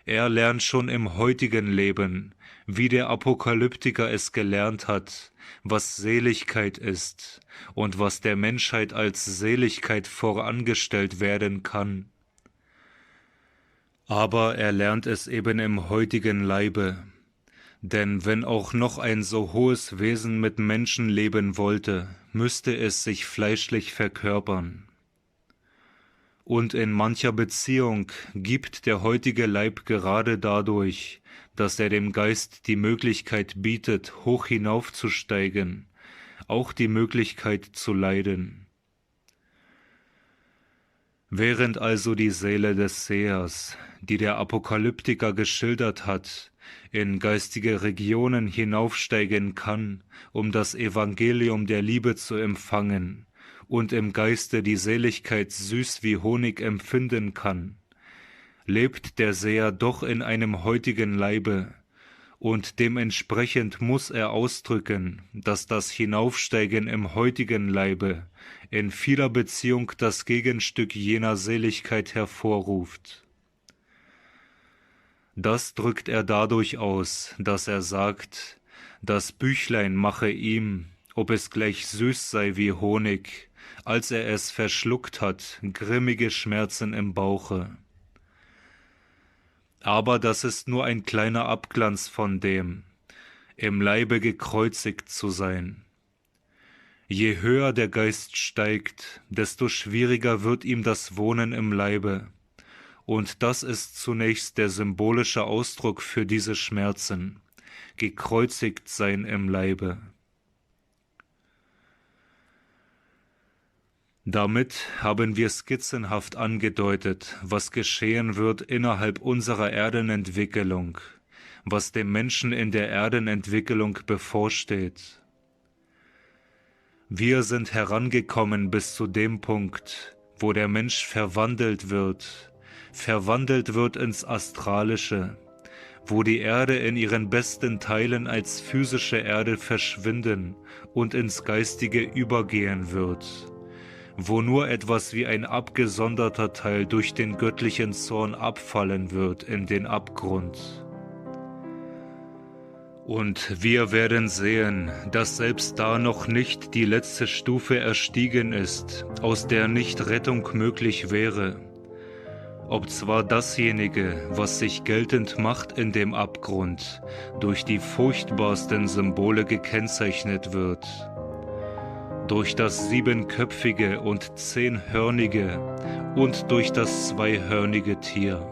Er lernt schon im heutigen Leben, wie der Apokalyptiker es gelernt hat, was Seligkeit ist und was der Menschheit als Seligkeit vorangestellt werden kann. Aber er lernt es eben im heutigen Leibe, denn wenn auch noch ein so hohes Wesen mit Menschen leben wollte, müsste es sich fleischlich verkörpern. Und in mancher Beziehung gibt der heutige Leib gerade dadurch, dass er dem Geist die Möglichkeit bietet, hoch hinaufzusteigen, auch die Möglichkeit zu leiden. Während also die Seele des Sehers, die der Apokalyptiker geschildert hat, in geistige Regionen hinaufsteigen kann, um das Evangelium der Liebe zu empfangen und im Geiste die Seligkeit süß wie Honig empfinden kann, lebt der Seher doch in einem heutigen Leibe, und dementsprechend muss er ausdrücken, dass das Hinaufsteigen im heutigen Leibe in vieler Beziehung das Gegenstück jener Seligkeit hervorruft. Das drückt er dadurch aus, dass er sagt, das Büchlein mache ihm, ob es gleich süß sei wie Honig, als er es verschluckt hat, grimmige Schmerzen im Bauche. Aber das ist nur ein kleiner Abglanz von dem, im Leibe gekreuzigt zu sein. Je höher der Geist steigt, desto schwieriger wird ihm das Wohnen im Leibe. Und das ist zunächst der symbolische Ausdruck für diese Schmerzen, gekreuzigt sein im Leibe. Damit haben wir skizzenhaft angedeutet, was geschehen wird innerhalb unserer Erdenentwicklung, was dem Menschen in der Erdenentwicklung bevorsteht. Wir sind herangekommen bis zu dem Punkt, wo der Mensch verwandelt wird ins Astralische, wo die Erde in ihren besten Teilen als physische Erde verschwinden und ins Geistige übergehen wird, wo nur etwas wie ein abgesonderter Teil durch den göttlichen Zorn abfallen wird in den Abgrund. Und wir werden sehen, dass selbst da noch nicht die letzte Stufe erstiegen ist, aus der nicht Rettung möglich wäre. Ob zwar dasjenige, was sich geltend macht in dem Abgrund, durch die furchtbarsten Symbole gekennzeichnet wird, durch das 7-köpfige und 10-hörnige und durch das 2-hörnige Tier.